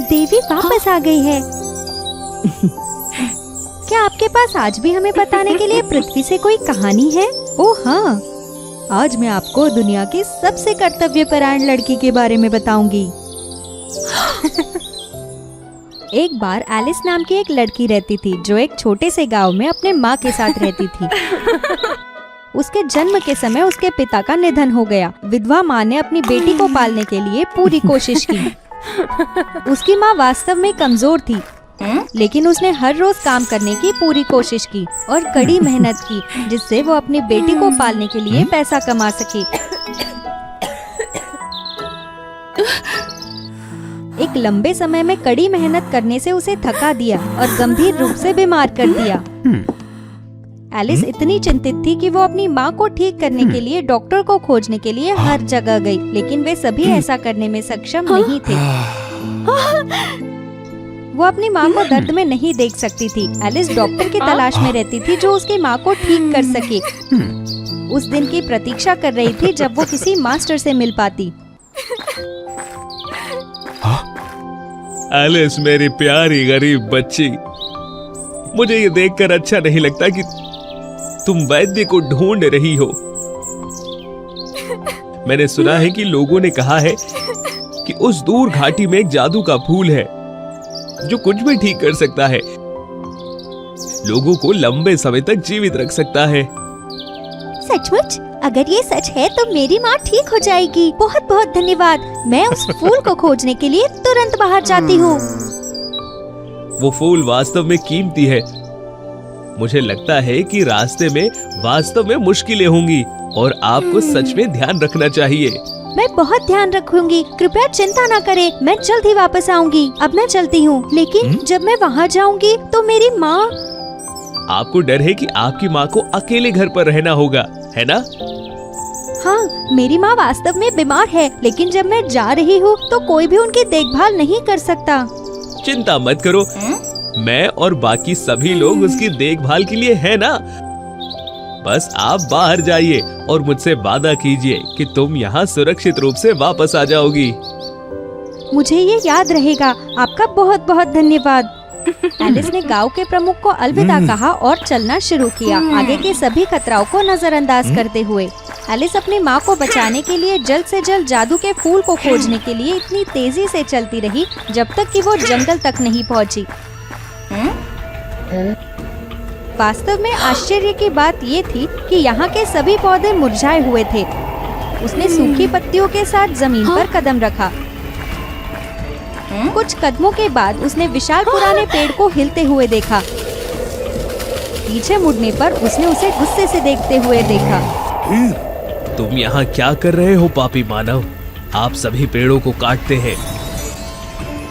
देवी वापस आ गई है। क्या आपके पास आज भी हमें बताने के लिए पृथ्वी से कोई कहानी है? ओह हाँ, आज मैं आपको दुनिया की सबसे कर्तव्यपरायण लड़की के बारे में बताऊंगी। एक बार एलिस नाम की एक लड़की रहती थी जो एक छोटे से गांव में अपने माँ के साथ रहती थी। उसके जन्म के समय उसके पिता का निधन हो गया। विधवा माँ ने अपनी बेटी को पालने के लिए पूरी कोशिश की। उसकी माँ वास्तव में कमजोर थी, लेकिन उसने हर रोज काम करने की पूरी कोशिश की और कड़ी मेहनत की, जिससे वो अपनी बेटी को पालने के लिए पैसा कमा सके। एक लंबे समय में कड़ी मेहनत करने से उसे थका दिया और गंभीर रूप से बीमार कर दिया। एलिस इतनी चिंतित थी कि वो अपनी माँ को ठीक करने के लिए डॉक्टर को खोजने के लिए हर जगह गई, लेकिन वे सभी ऐसा करने में सक्षम नहीं थे। वो अपनी माँ को दर्द में नहीं देख सकती थी। एलिस डॉक्टर की तलाश में रहती थी जो उसकी माँ को ठीक कर सके। उस दिन की प्रतीक्षा कर रही थी जब वो किसी मास्टर से मिल पाती। एलिस मेरी प्यारी गरीब बच्ची, मुझे ये देखकर अच्छा नहीं लगता कि तुम वैद्य को ढूंढ रही हो। मैंने सुना है कि लोगों ने कहा है कि उस दूर घाटी में एक जादू का फूल है जो कुछ भी ठीक कर सकता है, लोगों को लंबे समय तक जीवित रख सकता है। सचमुच? अगर ये सच है तो मेरी माँ ठीक हो जाएगी। बहुत बहुत धन्यवाद। मैं उस फूल को खोजने के लिए तुरंत बाहर जाती हूँ। वो फूल वास्तव में कीमती है। मुझे लगता है कि रास्ते में वास्तव में मुश्किलें होंगी और आपको सच में ध्यान रखना चाहिए। मैं बहुत ध्यान रखूंगी, कृपया चिंता ना करें। मैं जल्द ही वापस आऊंगी। अब मैं चलती हूँ, लेकिन जब मैं वहाँ जाऊंगी तो मेरी माँ। आपको डर है कि आपकी माँ को अकेले घर पर रहना होगा, है ना? हाँ, मेरी माँ वास्तव में बीमार है, लेकिन जब मैं जा रही हूँ तो कोई भी उनकी देखभाल नहीं कर सकता। चिंता मत करो, मैं और बाकी सभी लोग उसकी देखभाल के लिए है ना। बस आप बाहर जाइए और मुझसे वादा कीजिए कि तुम यहाँ सुरक्षित रूप से वापस आ जाओगी। मुझे ये याद रहेगा। आपका बहुत बहुत धन्यवाद। एलिस ने गांव के प्रमुख को अलविदा कहा और चलना शुरू किया, आगे के सभी खतराओं को नजरअंदाज करते हुए। एलिस अपनी माँ को बचाने के लिए जल्द से जल्द जादू के फूल को खोजने के लिए इतनी तेजी से चलती रही जब तक कि वो जंगल तक नहीं पहुँची। वास्तव में आश्चर्य की बात ये थी कि यहाँ के सभी पौधे मुरझाए हुए थे। उसने सूखी पत्तियों के साथ जमीन पर कदम रखा। कुछ कदमों के बाद उसने विशाल पुराने पेड़ को हिलते हुए देखा। पीछे मुड़ने पर उसने उसे गुस्से से देखते हुए देखा। तुम यहाँ क्या कर रहे हो पापी मानव? आप सभी पेड़ों को काटते हैं,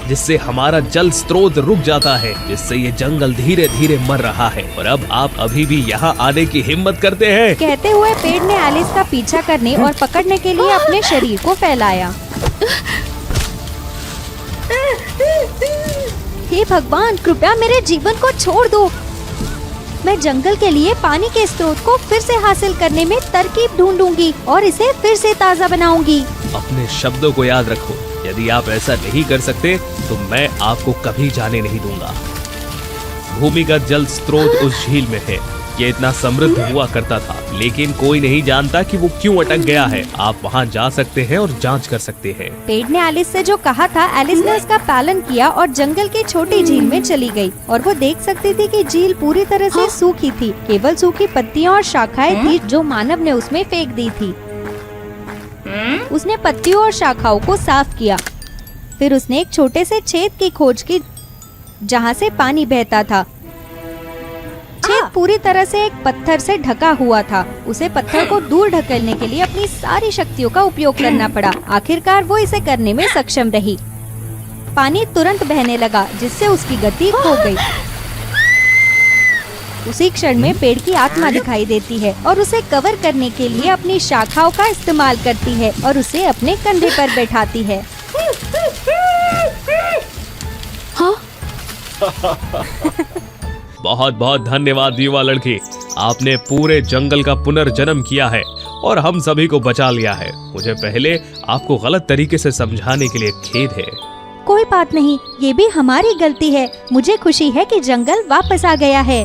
जिससे हमारा जल स्रोत रुक जाता है, जिससे ये जंगल धीरे धीरे मर रहा है, और अब आप अभी भी यहाँ आने की हिम्मत करते हैं। कहते हुए पेड़ ने एलिस का पीछा करने और पकड़ने के लिए अपने शरीर को फैलाया। हे भगवान, कृपया मेरे जीवन को छोड़ दो। मैं जंगल के लिए पानी के स्रोत को फिर से हासिल करने में तरकीब ढूंढूंगी और इसे फिर से ताज़ा बनाऊंगी। अपने शब्दों को याद रखो। यदि आप ऐसा नहीं कर सकते तो मैं आपको कभी जाने नहीं दूंगा। भूमिगत जल स्रोत उस झील में है। ये इतना समृद्ध हुआ करता था, लेकिन कोई नहीं जानता कि वो क्यों अटक गया है। आप वहाँ जा सकते हैं और जांच कर सकते हैं। पेड़ ने एलिस से जो कहा था, एलिस ने उसका पालन किया और जंगल की छोटी झील में चली गई। और वो देख सकती थी कि झील पूरी तरह से सूखी थी। केवल सूखी पत्तियाँ और शाखाएं थी जो मानव ने उसमें फेंक दी थी। उसने पत्तियों और शाखाओं को साफ किया। फिर उसने एक छोटे से छेद की खोज की जहाँ से पानी बहता था। छेद पूरी तरह से एक पत्थर से ढका हुआ था। उसे पत्थर को दूर ढकेलने के लिए अपनी सारी शक्तियों का उपयोग करना पड़ा। आखिरकार वो इसे करने में सक्षम रही। पानी तुरंत बहने लगा, जिससे उसकी गति खो गई। उसी क्षण में पेड़ की आत्मा दिखाई देती है और उसे कवर करने के लिए अपनी शाखाओं का इस्तेमाल करती है और उसे अपने कंधे पर बैठाती है। बहुत बहुत धन्यवाद युवा लड़की, आपने पूरे जंगल का पुनर्जन्म किया है और हम सभी को बचा लिया है। मुझे पहले आपको गलत तरीके से समझाने के लिए खेद है। कोई बात नहीं, ये भी हमारी गलती है। मुझे खुशी है कि जंगल वापस आ गया है।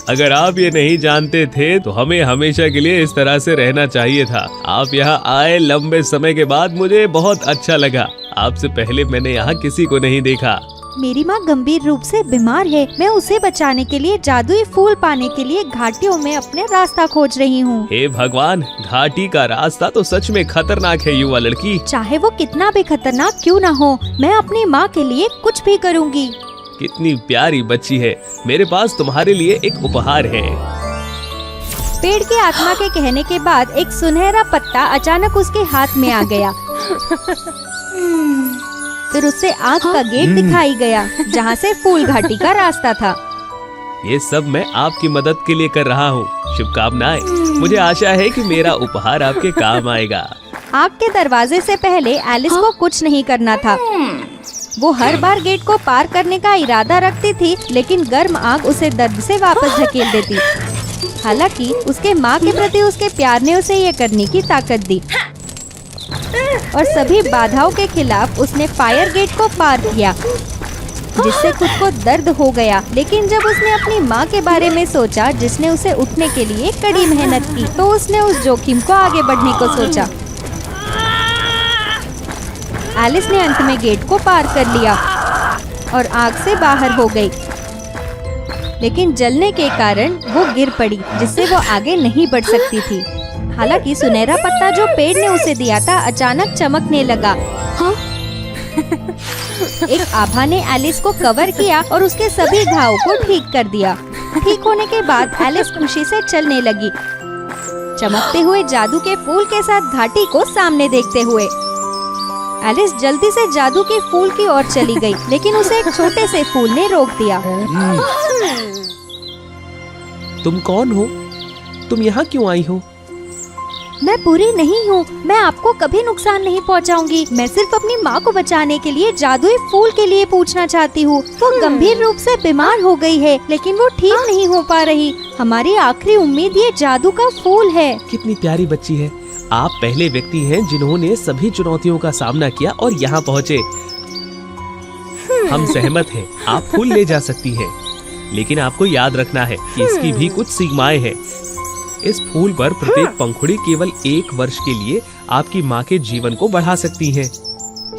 अगर आप ये नहीं जानते थे तो हमें हमेशा के लिए इस तरह से रहना चाहिए था। आप यहाँ आए लंबे समय के बाद, मुझे बहुत अच्छा लगा। आपसे पहले मैंने यहाँ किसी को नहीं देखा। मेरी माँ गंभीर रूप से बीमार है। मैं उसे बचाने के लिए जादुई फूल पाने के लिए घाटियों में अपने रास्ता खोज रही हूँ। हे भगवान, घाटी का रास्ता तो सच में खतरनाक है युवा लड़की। चाहे वो कितना भी खतरनाक क्यों न हो, मैं अपनी माँ के लिए कुछ भी करूँगी। कितनी प्यारी बच्ची है। मेरे पास तुम्हारे लिए एक उपहार है। पेड़ की आत्मा के कहने के बाद एक सुनहरा पत्ता अचानक उसके हाथ में आ गया। फिर उससे आग का गेट दिखाई गया, जहाँ से फूल घाटी का रास्ता था। ये सब मैं आपकी मदद के लिए कर रहा हूँ। शुभकामनाएं। मुझे आशा है कि मेरा उपहार आपके काम आएगा। आग के दरवाजे से पहले एलिस को कुछ नहीं करना था। वो हर बार गेट को पार करने का इरादा रखती थी, लेकिन गर्म आग उसे दर्द से वापस धकेल देती। हालांकि उसके माँ के प्रति उसके प्यार ने उसे ये करने की ताकत दी और सभी बाधाओं के खिलाफ उसने फायर गेट को पार किया, जिससे खुद को दर्द हो गया। लेकिन जब उसने अपनी माँ के बारे में सोचा, जिसने उसे उठने के लिए कड़ी मेहनत की, तो उसने उस जोखिम को आगे बढ़ने को सोचा। एलिस ने अंत में गेट को पार कर लिया और आग से बाहर हो गई, लेकिन जलने के कारण वो गिर पड़ी, जिससे वो आगे नहीं बढ़ सकती थी। हालांकि सुनहरा पत्ता जो पेड़ ने उसे दिया था अचानक चमकने लगा। हाँ? एक आभा ने एलिस को कवर किया और उसके सभी घावों को ठीक कर दिया। ठीक होने के बाद एलिस खुशी से चलने लगी, चमकते हुए जादू के फूल के साथ घाटी को सामने देखते हुए। एलिस जल्दी से जादू के फूल की ओर चली गई, लेकिन उसे एक छोटे से फूल ने रोक दिया। तुम कौन हो? तुम यहाँ क्यों आई हो? मैं बुरी नहीं हूँ। मैं आपको कभी नुकसान नहीं पहुँचाऊंगी। मैं सिर्फ अपनी माँ को बचाने के लिए जादुई फूल के लिए पूछना चाहती हूँ। वो गंभीर रूप से बीमार हो गई है, लेकिन वो ठीक नहीं हो पा रही। हमारी आखिरी उम्मीद ये जादू का फूल है। कितनी प्यारी बच्ची है। आप पहले व्यक्ति हैं जिन्होंने सभी चुनौतियों का सामना किया और यहाँ पहुँचे। हम सहमत हैं। आप फूल ले जा सकती हैं, लेकिन आपको याद रखना है कि इसकी भी कुछ सीमाएं हैं। इस फूल पर प्रत्येक पंखुड़ी केवल 1 वर्ष के लिए आपकी माँ के जीवन को बढ़ा सकती है।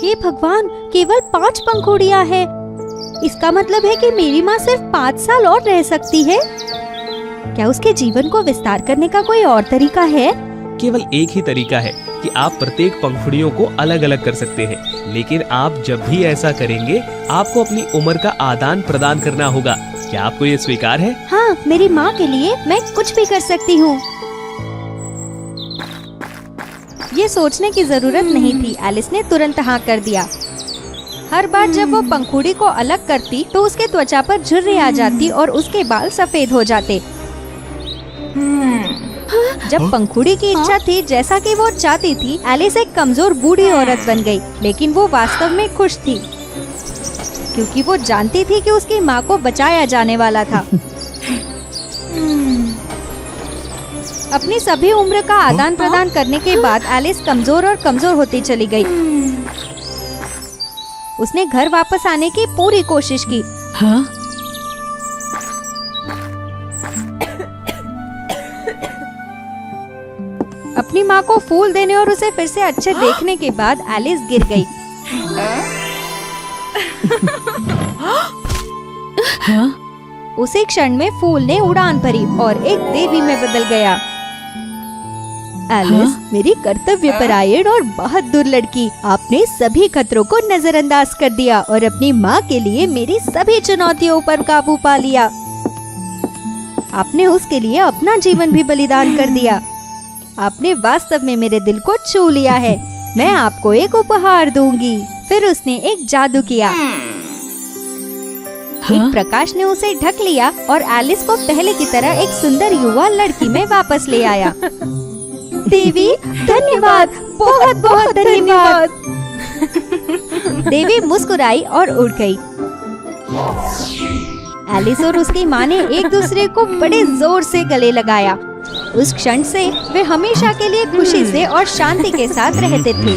हे भगवान, केवल 5 पंखुड़ियाँ हैं। इसका मतलब है कि मेरी माँ सिर्फ 5 साल और रह सकती है। क्या उसके जीवन को विस्तार करने का कोई और तरीका है? केवल एक ही तरीका है कि आप प्रत्येक पंखुड़ियों को अलग अलग कर सकते हैं, लेकिन आप जब भी ऐसा करेंगे आपको अपनी उम्र का आदान प्रदान करना होगा। क्या आपको ये स्वीकार है? हाँ, मेरी माँ के लिए मैं कुछ भी कर सकती हूँ। ये सोचने की जरूरत नहीं थी। एलिस ने तुरंत हाँ कर दिया। हर बार जब वो पंखुड़ी को अलग करती तो उसके त्वचा पर झुर्री आ जाती और उसके बाल सफेद हो जाते। जब पंखुड़ी की इच्छा थी जैसा कि वो चाहती थी, एलिस एक कमजोर बूढ़ी औरत बन गई, लेकिन वो वास्तव में खुश थी, क्योंकि वो जानती थी कि उसकी माँ को बचाया जाने वाला था। अपनी सभी उम्र का आदान प्रदान करने के बाद एलिस कमजोर और कमजोर होती चली गई। उसने घर वापस आने की पूरी कोशिश की। हाँ? अपनी माँ को फूल देने और उसे फिर से अच्छे देखने के बाद एलिस गिर गई। हाँ? उसी क्षण में फूल ने उड़ान भरी और एक देवी में बदल गया। एलिस, मेरी कर्तव्यपरायण और बहादुर लड़की, आपने सभी खतरों को नजरअंदाज कर दिया और अपनी माँ के लिए मेरी सभी चुनौतियों पर काबू पा लिया। आपने उसके लिए अपना जीवन भी बलिदान कर दिया। आपने वास्तव में मेरे दिल को छू लिया है। मैं आपको एक उपहार दूंगी। फिर उसने एक जादू किया। एक प्रकाश ने उसे ढक लिया और एलिस को पहले की तरह एक सुंदर युवा लड़की में वापस ले आया। देवी, धन्यवाद, बहुत बहुत धन्यवाद। देवी मुस्कुराई और उड़ गई। एलिस और उसकी माँ ने एक दूसरे को बड़े जोर से गले लगाया। उस क्षण से वे हमेशा के लिए खुशी से और शांति के साथ रहते थे।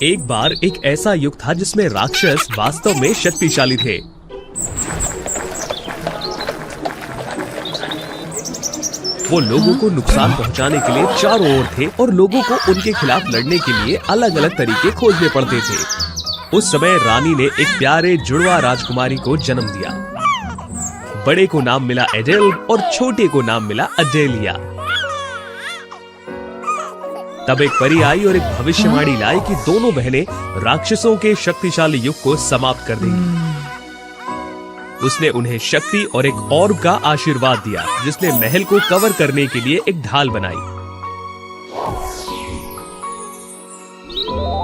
एक बार एक ऐसा युग था जिसमें राक्षस वास्तव में शक्तिशाली थे। वो लोगों को नुकसान पहुंचाने के लिए चारों ओर थे और लोगों को उनके खिलाफ लड़ने के लिए अलग अलग तरीके खोजने पड़ते थे। उस समय रानी ने एक प्यारे जुड़वा राजकुमारी को जन्म दिया। बड़े को नाम मिला एडेल और छोटे को नाम मिला अडेलिया। तब एक परी आई और एक भविष्यवाणी लाई कि दोनों बहनें राक्षसों के शक्तिशाली युग को समाप्त कर देंगी। उसने उन्हें शक्ति और एक ऑर्ब का आशीर्वाद दिया, जिसने महल को कवर करने के लिए एक ढाल बनाई।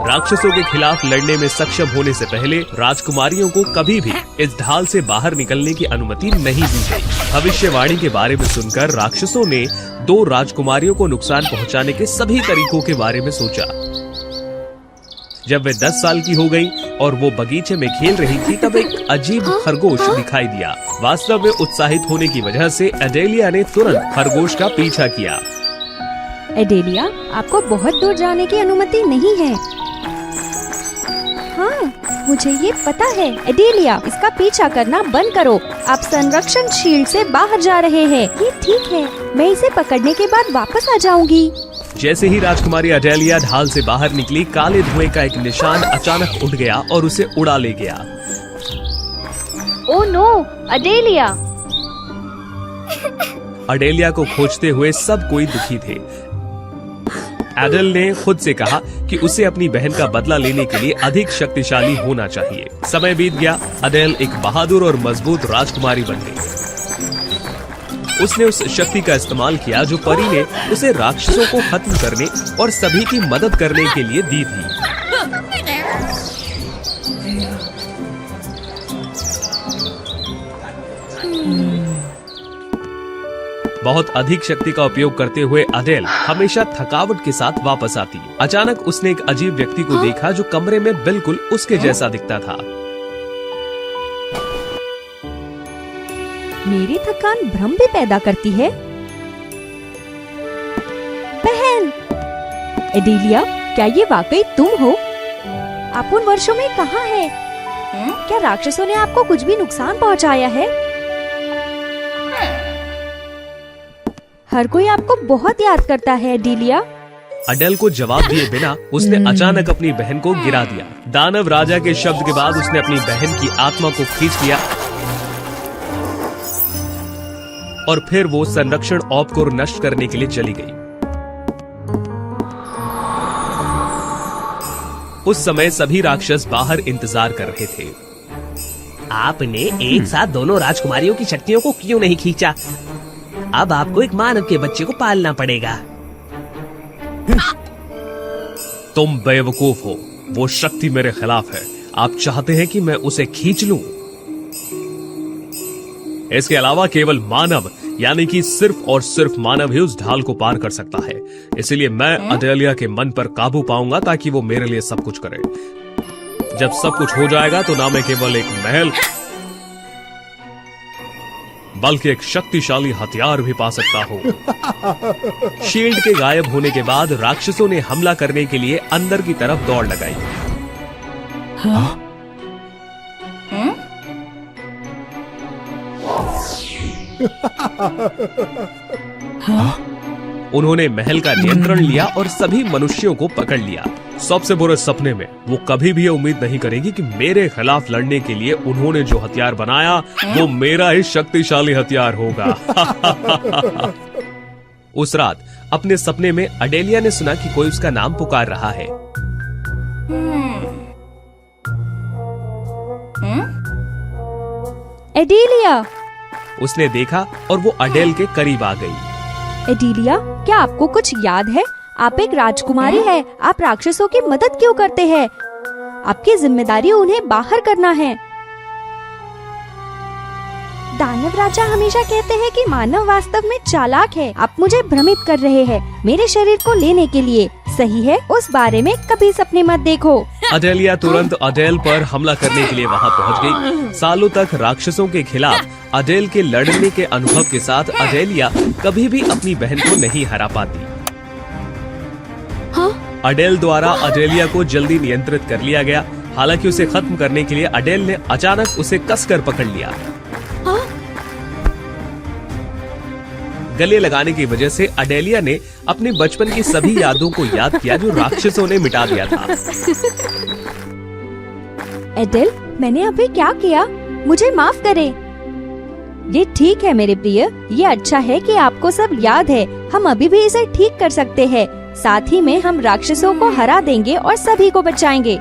राक्षसों के खिलाफ लड़ने में सक्षम होने से पहले राजकुमारियों को कभी भी इस ढाल से बाहर निकलने की अनुमति नहीं दी गई। भविष्यवाणी के बारे में सुनकर राक्षसों ने 2 राजकुमारियों को नुकसान पहुंचाने के सभी तरीकों के बारे में सोचा। जब वे 10 साल की हो गई और वो बगीचे में खेल रही थी, तब एक अजीब खरगोश दिखाई दिया। वास्तव में उत्साहित होने की वजह से एडेलिया ने तुरंत खरगोश का पीछा किया। एडेलिया, आपको बहुत दूर जाने की अनुमति नहीं है। हाँ, मुझे ये पता है। एडेलिया, इसका पीछा करना बंद करो। आप संरक्षण शील्ड से बाहर जा रहे हैं। ये ठीक है, मैं इसे पकड़ने के बाद वापस आ जाऊंगी। जैसे ही राजकुमारी अडेलिया ढाल से बाहर निकली, काले धुएं का एक निशान अचानक उठ गया और उसे उड़ा ले गया। Oh no, अडेलिया! अडेलिया को खोजते हुए सब कोई दुखी थे। एडेल ने खुद से कहा कि उसे अपनी बहन का बदला लेने के लिए अधिक शक्तिशाली होना चाहिए। समय बीत गया। अडेल एक बहादुर और मजबूत राजकुमारी बन गई। उसने उस शक्ति का इस्तेमाल किया जो परी ने उसे राक्षसों को खत्म करने और सभी की मदद करने के लिए दी थी। बहुत अधिक शक्ति का उपयोग करते हुए अडेल हमेशा थकावट के साथ वापस आती। अचानक उसने एक अजीब व्यक्ति को देखा जो कमरे में बिल्कुल उसके जैसा दिखता था। मेरी थकान भ्रम भी पैदा करती है। बहन! एडेलिया, क्या ये वाकई तुम हो? आप उन वर्षों में कहाँ हैं? क्या राक्षसों ने आपको कुछ भी नुकसान पहुँचाया है? हर कोई आपको बहुत याद करता है एडेलिया। अडेल को जवाब दिए बिना उसने अचानक अपनी बहन को गिरा दिया। दानव राजा के शब्द के बाद उसने अपनी बहन की आत्मा को खींच लिया और फिर वो संरक्षण ऑर्ब को नष्ट करने के लिए चली गई। उस समय सभी राक्षस बाहर इंतजार कर रहे थे। आपने एक साथ दोनों राजकुमारियों की शक्तियों को क्यों नहीं खींचा? अब आपको एक मानव के बच्चे को पालना पड़ेगा। तुम बेवकूफ हो। वो शक्ति मेरे खिलाफ है। आप चाहते हैं कि मैं उसे खींच लूं? इसके अलावा केवल मानव, यानी कि सिर्फ और सिर्फ मानव ही उस ढाल को पार कर सकता है। इसलिए मैं अडेलिया के मन पर काबू पाऊंगा ताकि वो मेरे लिए सब कुछ करे। जब सब कुछ हो जाएगा तो ना मैं केवल एक महल बल्कि एक शक्तिशाली हथियार भी पा सकता हूँ। शील्ड के गायब होने के बाद राक्षसों ने हमला करने के लिए अंदर की तरफ दौड़ लगाई। उन्होंने महल का नियंत्रण लिया और सभी मनुष्यों को पकड़ लिया। सबसे बुरे सपने में वो कभी भी ये उम्मीद नहीं करेगी कि मेरे खिलाफ लड़ने के लिए उन्होंने जो हथियार बनाया वो मेरा ही शक्तिशाली हथियार होगा। उस रात अपने सपने में अडेलिया ने सुना कि कोई उसका नाम पुकार रहा है। एडेलिया! उसने देखा और वो अडेल के करीब आ गई। एडेलिया, क्या आपको कुछ याद है? आप एक राजकुमारी है। आप राक्षसों की मदद क्यों करते हैं? आपकी जिम्मेदारी उन्हें बाहर करना है। दानव राजा हमेशा कहते हैं कि मानव वास्तव में चालाक है। आप मुझे भ्रमित कर रहे हैं मेरे शरीर को लेने के लिए। सही है, उस बारे में कभी सपने मत देखो। अडेलिया तुरंत अडेल पर हमला करने के लिए वहां पहुंच गई। सालों तक राक्षसों के खिलाफ अडेल के लड़ने के अनुभव के साथ अडेलिया कभी भी अपनी बहन को नहीं हरा पाती। अडेल द्वारा अडेलिया को जल्दी नियंत्रित कर लिया गया। हालांकि उसे खत्म करने के लिए अडेल ने अचानक उसे कसकर पकड़ लिया। गले लगाने की वजह से अडेलिया ने अपने बचपन की सभी यादों को याद किया जो राक्षसों ने मिटा दिया था। एडेल, मैंने अभी क्या किया? मुझे माफ करें। ये ठीक है मेरे प्रिय, ये अच्छा है कि आपको सब याद है। हम अभी भी इसे ठीक कर सकते हैं। साथ ही में हम राक्षसों को हरा देंगे और सभी को बचाएंगे।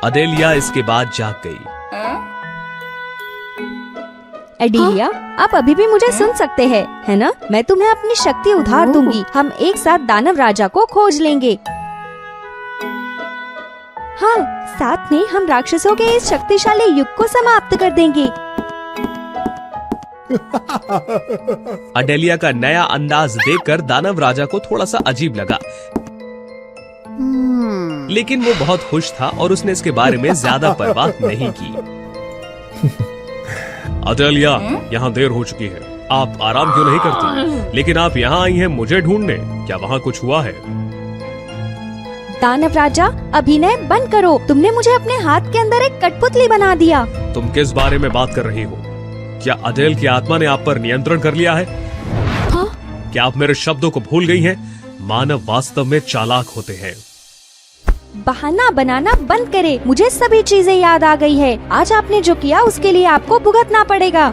अडेलिया इसके बाद जाग गई। एडेलिया, आप अभी भी मुझे सुन सकते हैं, है ना? मैं तुम्हें अपनी शक्ति उधार दूंगी। हम एक साथ दानव राजा को खोज लेंगे। हाँ, साथ में हम राक्षसों के इस शक्तिशाली युग को समाप्त कर देंगे। अडेलिया का नया अंदाज देखकर दानव राजा को थोड़ा सा अजीब लगा, लेकिन वो बहुत खुश था और उसने इसके बारे में ज्यादा परवाह नहीं की। अडेलिया, यहाँ देर हो चुकी है, आप आराम क्यों नहीं करती? लेकिन आप यहाँ आई हैं मुझे ढूंढने, क्या वहाँ कुछ हुआ है? दानव राजा, अभिनय बंद करो। तुमने मुझे अपने हाथ के अंदर एक कठपुतली बना दिया। तुम किस बारे में बात कर रही हो? क्या अडेल की आत्मा ने आप पर नियंत्रण कर लिया है? हाँ? क्या आप मेरे शब्दों को भूल गई हैं? मानव वास्तव में चालाक होते हैं। बहाना बनाना बंद करे। मुझे सभी चीजें याद आ गई है। आज आपने जो किया उसके लिए आपको भुगतना पड़ेगा।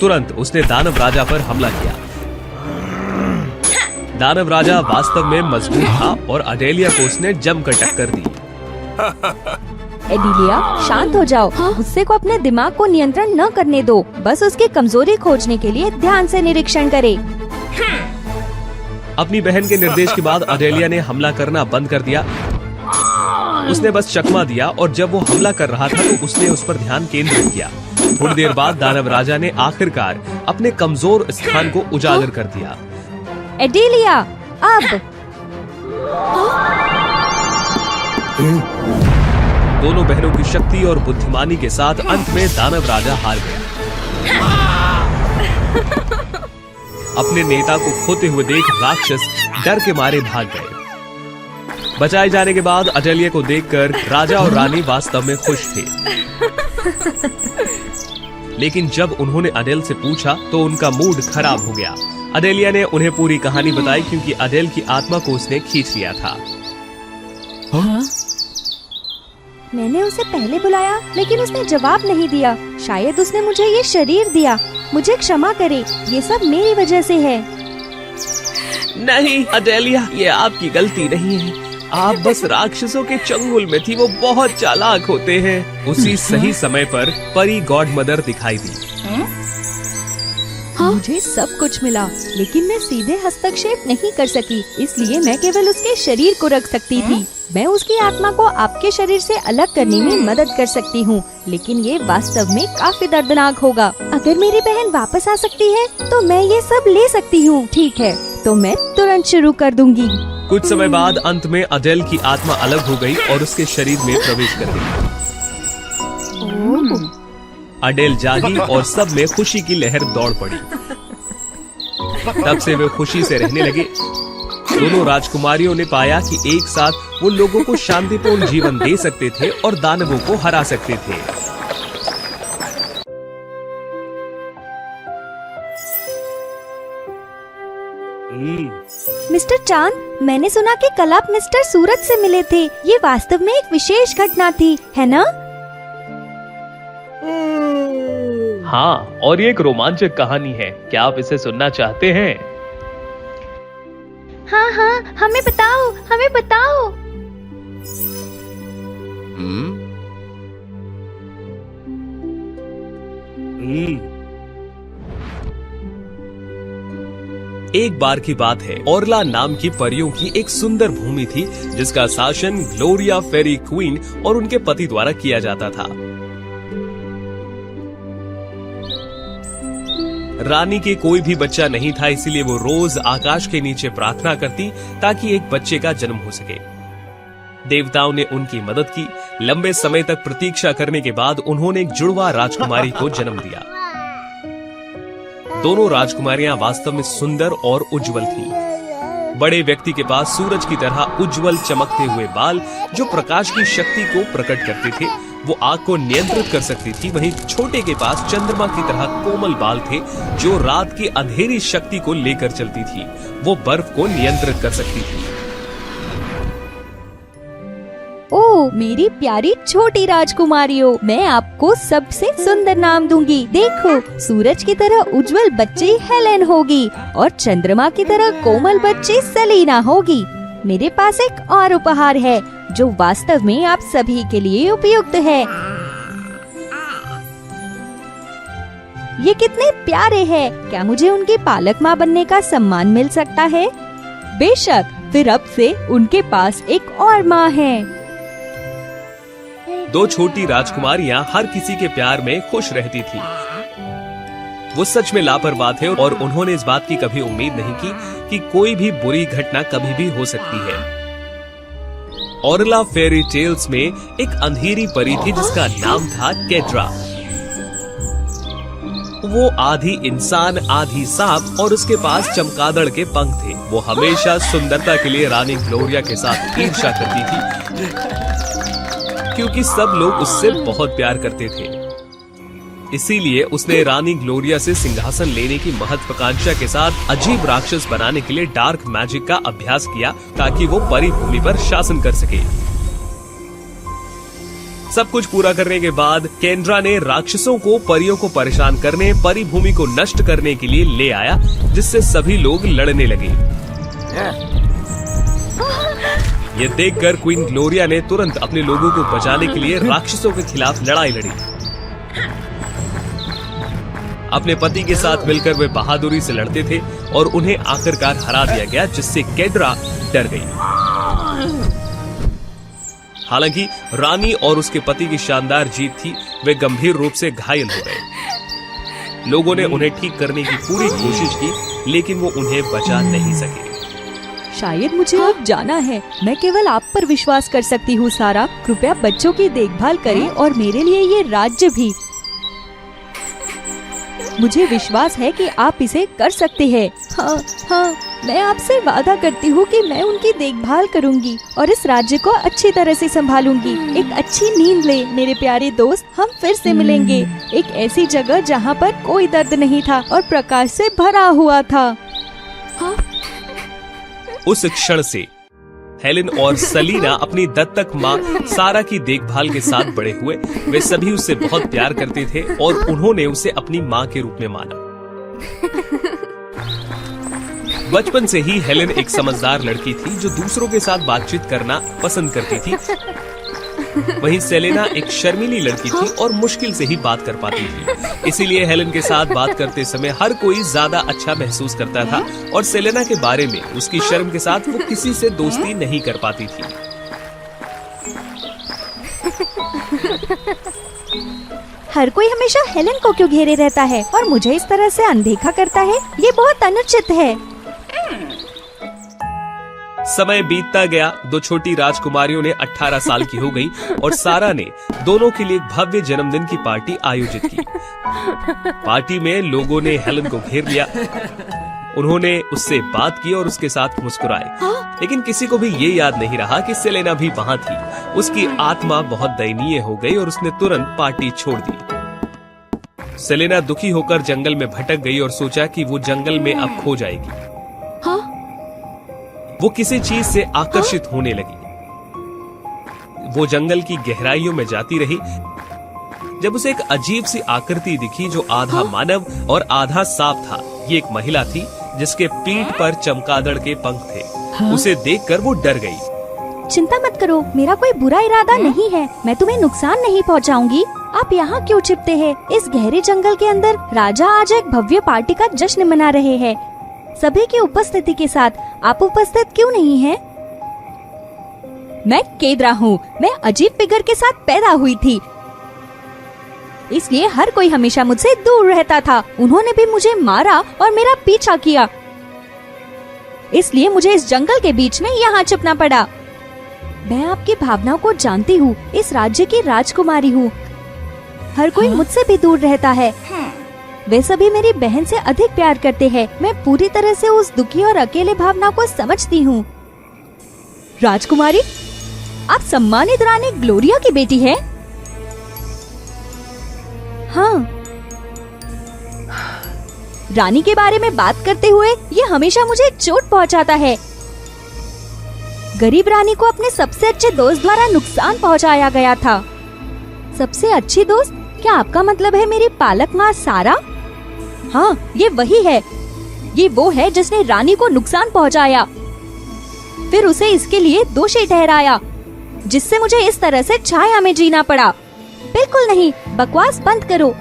तुरंत उसने दानव राजा पर हमला किया। दानव राजा वास्तव में मजबूत था और अडेलिया को उसने जमकर टक्कर दी। एडेलिया, शांत हो जाओ। गुस्से को अपने दिमाग को नियंत्रण न करने दो। बस उसकी कमजोरी खोजने के लिए ध्यान से निरीक्षण करे। अपनी बहन के निर्देश के बाद अडेलिया ने हमला करना बंद कर दिया। उसने बस चकमा दिया और जब वो हमला कर रहा था तो उसने उस पर ध्यान केंद्रित किया। थोड़ी देर बाद दानव राजा ने आखिरकार अपने कमजोर स्थान को उजागर कर दिया। एडेलिया, अब दोनों बहनों की शक्ति और बुद्धिमानी के साथ अंत में दानव राजा हार गया। अपने नेता को खोते हुए देख राक्षस डर के मारे भाग गए। बचाए जाने के बाद अडेलिया को देखकर राजा और रानी वास्तव में खुश थे। लेकिन जब उन्होंने अडेल से पूछा तो उनका मूड खराब हो गया। अडेलिया ने उन्हें पूरी कहानी बताई क्योंकि अडेल की आत्मा को उसने खींच लिया था। मैंने उसे पहले बुलाया लेकिन उसने जवाब नहीं दिया। शायद उसने मुझे ये शरीर दिया। मुझे क्षमा करे, ये सब मेरी वजह से है। नहीं अडेलिया, ये आपकी गलती नहीं है। आप बस राक्षसों के चंगुल में थी। वो बहुत चालाक होते हैं। उसी सही समय पर परी गॉड मदर दिखाई दी। मुझे सब कुछ मिला लेकिन मैं सीधे हस्तक्षेप नहीं कर सकी, इसलिए मैं केवल उसके शरीर को रख सकती थी। मैं उसकी आत्मा को आपके शरीर से अलग करने में मदद कर सकती हूँ, लेकिन ये वास्तव में काफी दर्दनाक होगा। अगर मेरी बहन वापस आ सकती है तो मैं ये सब ले सकती हूँ। ठीक है, तो मैं तुरंत शुरू कर दूंगी। कुछ समय बाद अंत में अडेल की आत्मा अलग हो गई और उसके शरीर में प्रवेश कर गई। अडेल जागी और सब में खुशी की लहर दौड़ पड़ी। तब से वे खुशी से रहने लगे। दोनों राजकुमारियों ने पाया कि एक साथ वो लोगों को शांतिपूर्ण जीवन दे सकते थे और दानवों को हरा सकते थे। मिस्टर चांद, मैंने सुना कि कल आप मिस्टर सूरज से मिले थे। ये वास्तव में एक विशेष घटना थी, है ना? हाँ, और ये एक रोमांचक कहानी है। क्या आप इसे सुनना चाहते हैं? हाँ हाँ, हमें बताओ, हमें बताओ। एक बार की बात है, ओरला नाम की परियों की एक सुंदर भूमि थी जिसका शासन ग्लोरिया फेरी क्वीन और उनके पति द्वारा किया जाता था। रानी के कोई भी बच्चा नहीं था, इसीलिए वो रोज आकाश के नीचे प्रार्थना करती ताकि एक बच्चे का जन्म हो सके। देवताओं ने उनकी मदद की। लंबे समय तक प्रतीक्षा करने के बाद उन्होंने एक जुड़वा राजकुमारी को जन्म दिया। दोनों राजकुमारियां वास्तव में सुंदर और उज्जवल थीं। बड़े व्यक्ति के पास सूरज की तरह उज्जवल चमकते हुए बाल जो प्रकाश की शक्ति को प्रकट करते थे, वो आग को नियंत्रित कर सकती थी। वहीं छोटे के पास चंद्रमा की तरह कोमल बाल थे जो रात की अंधेरी शक्ति को लेकर चलती थी। वो बर्फ को नियंत्रित कर सकती थी। ओ मेरी प्यारी छोटी राजकुमारियों, मैं आपको सबसे सुंदर नाम दूंगी। देखो, सूरज की तरह उज्जवल बच्ची हेलेन होगी और चंद्रमा की तरह कोमल बच्ची सेलिना होगी। मेरे पास एक और उपहार है जो वास्तव में आप सभी के लिए उपयुक्त है। ये कितने प्यारे हैं। क्या मुझे उनकी पालक माँ बनने का सम्मान मिल सकता है? बेशक, फिर अब से उनके पास एक और माँ है। दो छोटी राजकुमारियां हर किसी के प्यार में खुश रहती थीं। वो सच में लापरवाह थे और उन्होंने इस बात की कभी उम्मीद नहीं की कि कोई भी बुरी घटना कभी भी हो सकती है। ऑरला फेरी टेल्स में एक अंधेरी परी थी जिसका नाम था केड्रा। वो आधी इंसान आधी सांप और उसके पास चमगादड़ के पंख थे। वो हमेशा सुंदरता के लिए रानी ग्लोरिया के साथ ईर्ष्या करती थी क्योंकि सब लोग उससे बहुत प्यार करते थे। इसीलिए उसने रानी ग्लोरिया से सिंहासन लेने की महत्वाकांक्षा के साथ अजीब राक्षस बनाने के लिए डार्क मैजिक का अभ्यास किया ताकि वो परी भूमि पर शासन कर सके। सब कुछ पूरा करने के बाद केंद्रा ने राक्षसों को परियों को परेशान करने, परी भूमि को नष्ट करने के लिए ले आया, जिससे सभी लोग लड़ने लगे। ये देखकर क्वीन ग्लोरिया ने तुरंत अपने लोगों को बचाने के लिए राक्षसों के खिलाफ लड़ाई लड़ी। अपने पति के साथ मिलकर वे बहादुरी से लड़ते थे और उन्हें आखिरकार हरा दिया गया, जिससे केड्रा डर गई। हालांकि रानी और उसके पति की शानदार जीत थी। वे गंभीर रूप से घायल हो गए। लोगों ने उन्हें ठीक करने की पूरी कोशिश की, लेकिन वो उन्हें बचा नहीं सके। शायद मुझे अब जाना है। मैं केवल आप पर विश्वास कर सकती हूँ सारा। कृपया बच्चों की देखभाल करें और मेरे लिए ये राज्य भी। मुझे विश्वास है कि आप इसे कर सकते हैं। हाँ हाँ, मैं आपसे वादा करती हूँ कि मैं उनकी देखभाल करूँगी और इस राज्य को अच्छी तरह से संभालूंगी। एक अच्छी नींद ले मेरे प्यारे दोस्त। हम फिर से मिलेंगे, एक ऐसी जगह जहाँ पर कोई दर्द नहीं था और प्रकाश से भरा हुआ था। हाँ? उस क्षण से हेलेन और सेलिना अपनी दत्तक माँ सारा की देखभाल के साथ बड़े हुए। वे सभी उससे बहुत प्यार करते थे और उन्होंने उसे अपनी माँ के रूप में माना। बचपन से ही हेलेन एक समझदार लड़की थी जो दूसरों के साथ बातचीत करना पसंद करती थी। वहीं सेलिना एक शर्मीली लड़की थी और मुश्किल से ही बात कर पाती थी। इसीलिए हेलेन के साथ बात करते समय हर कोई ज्यादा अच्छा महसूस करता था और सेलिना के बारे में उसकी शर्म के साथ वो किसी से दोस्ती नहीं कर पाती थी। हर कोई हमेशा हेलेन को क्यों घेरे रहता है और मुझे इस तरह से अनदेखा करता है? ये बहुत अनुचित है। समय बीतता गया। दो छोटी राजकुमारियों ने 18 साल की हो गई और सारा ने दोनों के लिए एक भव्य जन्मदिन की पार्टी आयोजित की। पार्टी में लोगों ने हेलेन को घेर लिया। उन्होंने उससे बात की और उसके साथ मुस्कुराए, लेकिन किसी को भी ये याद नहीं रहा कि सेलिना भी वहां थी। उसकी आत्मा बहुत दयनीय हो गई और उसने तुरंत पार्टी छोड़ दी। सेलिना दुखी होकर जंगल में भटक गई और सोचा कि वो जंगल में अब खो जाएगी। वो किसी चीज से आकर्षित होने लगी। वो जंगल की गहराइयों में जाती रही जब उसे एक अजीब सी आकृति दिखी जो आधा मानव और आधा सांप था। ये एक महिला थी जिसके पीठ पर चमगादड़ के पंख थे। उसे देखकर वो डर गई। चिंता मत करो, मेरा कोई बुरा इरादा नहीं है। मैं तुम्हें नुकसान नहीं पहुंचाऊंगी। आप यहाँ क्यों छिपते हैं? इस गहरे जंगल के अंदर राजा आज एक भव्य पार्टी का जश्न मना रहे हैं। सभी की उपस्थिति के साथ आप उपस्थित क्यों नहीं हैं? मैं केद्रा हूँ। मैं अजीब फिगर के साथ पैदा हुई थी, इसलिए हर कोई हमेशा मुझसे दूर रहता था। उन्होंने भी मुझे मारा और मेरा पीछा किया, इसलिए मुझे इस जंगल के बीच में यहाँ छिपना पड़ा। मैं आपकी भावनाओं को जानती हूँ। इस राज्य की राजकुमारी हूँ। हर कोई मुझसे भी दूर रहता है। वे सभी मेरी बहन से अधिक प्यार करते हैं। मैं पूरी तरह से उस दुखी और अकेले भावना को समझती हूँ। राजकुमारी, आप सम्मानित रानी ग्लोरिया की बेटी हैं? हाँ। रानी के बारे में बात करते हुए ये हमेशा मुझे चोट पहुंचाता है। गरीब रानी को अपने सबसे अच्छे दोस्त द्वारा नुकसान पहुंचाया गया था। सबसे अच्छी दोस्त? क्या आपका मतलब है मेरी पालक माँ सारा? हाँ, ये वही है। ये वो है जिसने रानी को नुकसान पहुंचाया, फिर उसे इसके लिए दोषी ठहराया, जिससे मुझे इस तरह से छाया में जीना पड़ा। बिल्कुल नहीं, बकवास बंद करो।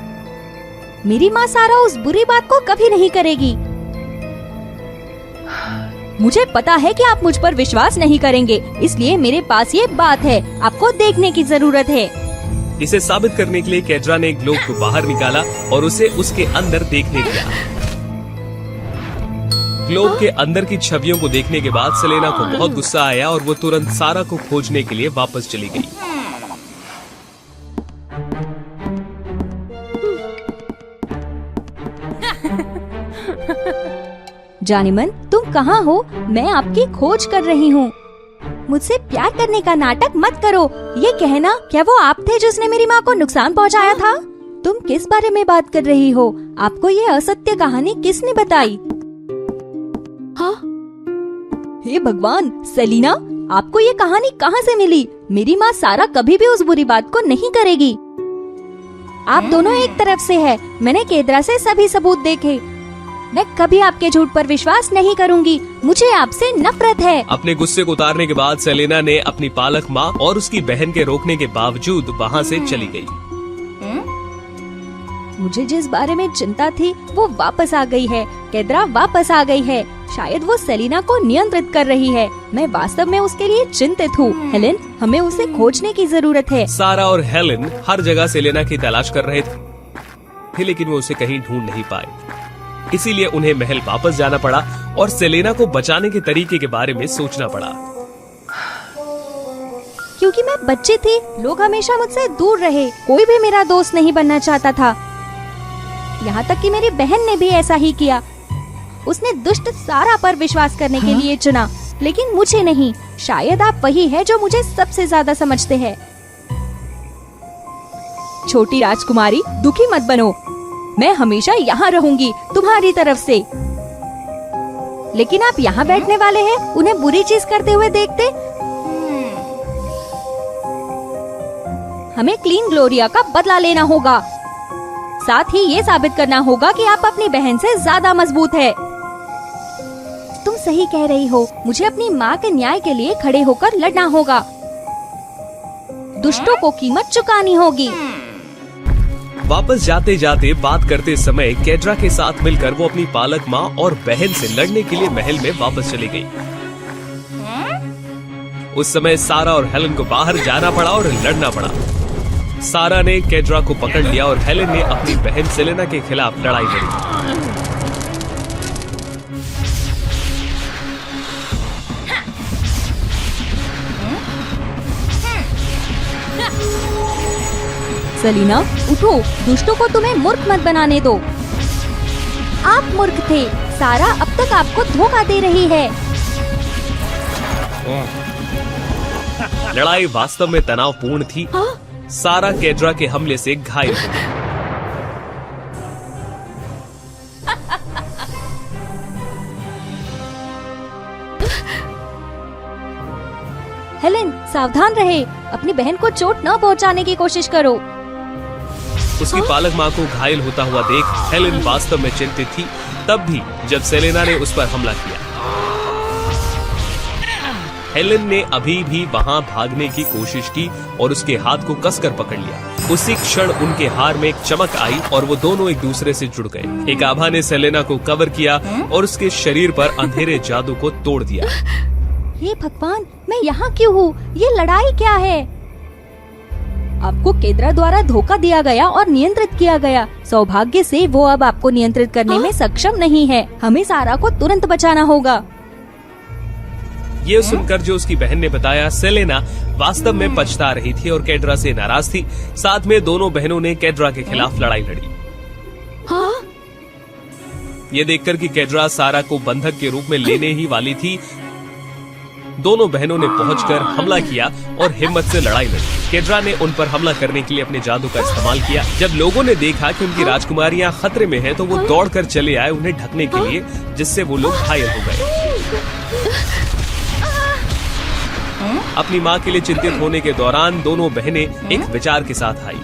मेरी माँ सारा उस बुरी बात को कभी नहीं करेगी। मुझे पता है कि आप मुझ पर विश्वास नहीं करेंगे, इसलिए मेरे पास ये बात है, आपको देखने की जरूरत है। इसे साबित करने के लिए केड्रा ने ग्लोब को बाहर निकाला और उसे उसके अंदर देखने दिया। ग्लोब के अंदर की छवियों को देखने के बाद सेलेना को बहुत गुस्सा आया और वो तुरंत सारा को खोजने के लिए वापस चली गई। जानिमन, तुम कहाँ हो? मैं आपकी खोज कर रही हूँ। मुझसे प्यार करने का नाटक मत करो। ये कहना, क्या वो आप थे जिसने मेरी माँ को नुकसान पहुँचाया था? तुम किस बारे में बात कर रही हो? आपको ये असत्य कहानी किसने बताई? हाँ? हे भगवान, सेलिना, आपको ये कहानी कहाँ से मिली? मेरी माँ सारा कभी भी उस बुरी बात को नहीं करेगी। आप दोनों एक तरफ से है। मैंने केद्रा से सभी सबूत देखे। मैं कभी आपके झूठ पर विश्वास नहीं करूंगी। मुझे आपसे नफरत है। अपने गुस्से को उतारने के बाद सेलेना ने अपनी पालक माँ और उसकी बहन के रोकने के बावजूद वहाँ से चली गई। मुझे जिस बारे में चिंता थी वो वापस आ गई है। केद्रा वापस आ गई है। शायद वो सेलिना को नियंत्रित कर रही है। मैं वास्तव में उसके लिए चिंतित हूँ। हेलेन, हमें उसे खोजने की जरूरत है। सारा और हेलेन हर जगह सेलेना की तलाश कर रहे थे, लेकिन वो उसे कहीं ढूंढ नहीं पाए। इसीलिए उन्हें महल वापस जाना पड़ा और सेलेना को बचाने के तरीके के बारे में सोचना पड़ा। क्योंकि मैं बच्ची थी, लोग हमेशा मुझसे दूर रहे। कोई भी मेरा दोस्त नहीं बनना चाहता था। यहाँ तक कि मेरी बहन ने भी ऐसा ही किया। उसने दुष्ट सारा पर विश्वास करने के लिए चुना, लेकिन मुझे नहीं। शायद आप वही है जो मुझे सबसे ज्यादा समझते हैं। छोटी राजकुमारी, दुखी मत बनो। मैं हमेशा यहाँ रहूंगी तुम्हारी तरफ से। लेकिन आप यहाँ बैठने वाले हैं, उन्हें बुरी चीज करते हुए देखते। हमें क्लीन ग्लोरिया का बदला लेना होगा। साथ ही ये साबित करना होगा कि आप अपनी बहन से ज्यादा मजबूत है। तुम सही कह रही हो। मुझे अपनी माँ के न्याय के लिए खड़े होकर लड़ना होगा। दुष्टों को कीमत चुकानी होगी। वापस जाते जाते बात करते समय केड्रा के साथ मिलकर वो अपनी पालक माँ और बहन से लड़ने के लिए महल में वापस चली गई। उस समय सारा और हेलेन को बाहर जाना पड़ा और लड़ना पड़ा। सारा ने केड्रा को पकड़ लिया और हेलेन ने अपनी बहन सेलेना के खिलाफ लड़ाई लड़ी। सेलिना, उठो। दुष्टों को तुम्हें मूर्ख मत बनाने दो। आप मूर्ख थे। सारा अब तक आपको धोखा दे रही है। लड़ाई वास्तव में तनावपूर्ण थी। हाँ? सारा केड्रा के हमले से घायल हो गई। हेलेन, सावधान रहे। अपनी बहन को चोट न पहुंचाने की कोशिश करो। उसकी पालक माँ को घायल होता हुआ देख हेलेन वास्तव में चिंतित थी, तब भी जब सेलेना ने उस पर हमला किया। हेलेन ने अभी भी वहां भागने की कोशिश की और उसके हाथ को कसकर पकड़ लिया। उसी क्षण उनके हार में एक चमक आई और वो दोनों एक दूसरे से जुड़ गए। एक आभा ने सेलेना को कवर किया और उसके शरीर पर अंधेरे जादू को तोड़ दिया। हे भगवान, मैं यहाँ क्यों हूँ? ये लड़ाई क्या है? आपको केद्रा द्वारा धोखा दिया गया और नियंत्रित किया गया। सौभाग्य से वो अब आपको नियंत्रित करने में सक्षम नहीं है। हमें सारा को तुरंत बचाना होगा। ये सुनकर जो उसकी बहन ने बताया, सेलेना वास्तव में पछता रही थी और केड्रा से नाराज थी। साथ में दोनों बहनों ने केड्रा के खिलाफ लड़ाई लड़ी। हाँ? ये देखकर कि केड्रा सारा को बंधक के रूप में लेने ही वाली थी, दोनों बहनों ने पहुंचकर हमला किया और हिम्मत से लड़ाई लड़ी। केड्रा ने उन पर हमला करने के लिए अपने जादू का इस्तेमाल किया। जब लोगों ने देखा कि उनकी राजकुमारियां खतरे में हैं, तो वो दौड़कर चले आए उन्हें ढकने के लिए, जिससे वो लोग घायल हो गए। अपनी मां के लिए चिंतित होने के दौरान दोनों बहनें एक विचार के साथ आई।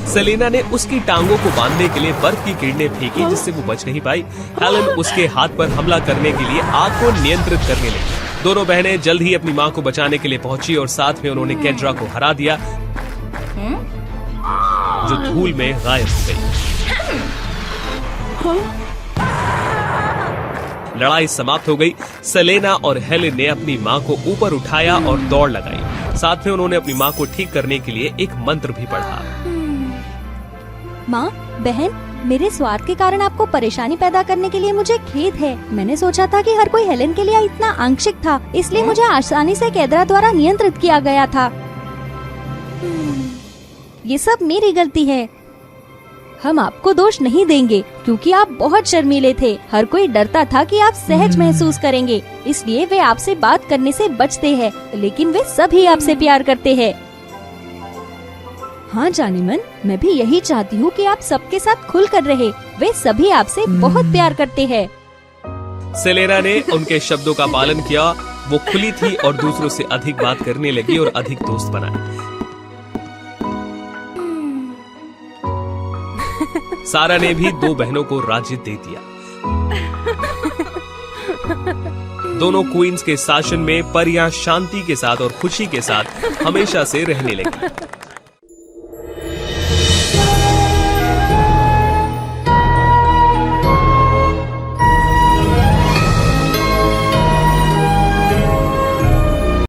सेलेना ने उसकी टांगों को बांधने के लिए बर्फ की किरणें फेंकी, जिससे वो बच नहीं पाई। हेलेन उसके हाथ पर हमला करने के लिए आग को नियंत्रित करने लगी। दोनों बहनें जल्द ही अपनी मां को बचाने के लिए पहुंची और साथ में उन्होंने केड्रा को हरा दिया, जो धूल में गायब हो गई। लड़ाई समाप्त हो गई। सेलेना और हेलेन ने अपनी मां को ऊपर उठाया और दौड़ लगाई। साथ में उन्होंने अपनी मां को ठीक करने के लिए एक मंत्र भी पढ़ा। माँ, बहन, मेरे स्वार्थ के कारण आपको परेशानी पैदा करने के लिए मुझे खेद है। मैंने सोचा था कि हर कोई हेलेन के लिए इतना आंशिक था, इसलिए मुझे आसानी से केड्रा द्वारा नियंत्रित किया गया था। ये सब मेरी गलती है। हम आपको दोष नहीं देंगे, क्योंकि आप बहुत शर्मीले थे। हर कोई डरता था कि आप सहज महसूस करेंगे, इसलिए वे आपसे बात करने से बचते हैं, लेकिन वे सभी आपसे प्यार करते हैं। हाँ जानेमन, मैं भी यही चाहती हूँ कि आप सबके साथ खुल कर रहे। वे सभी आपसे बहुत प्यार करते हैं। सेलेना ने उनके शब्दों का पालन किया। वो खुली थी और दूसरों से अधिक बात करने लगी और अधिक दोस्त बनाए। सारा ने भी दो बहनों को राज्य दे दिया। दोनों क्वींस के शासन में परियां शांति के साथ और खुशी के साथ हमेशा से रहने लगी।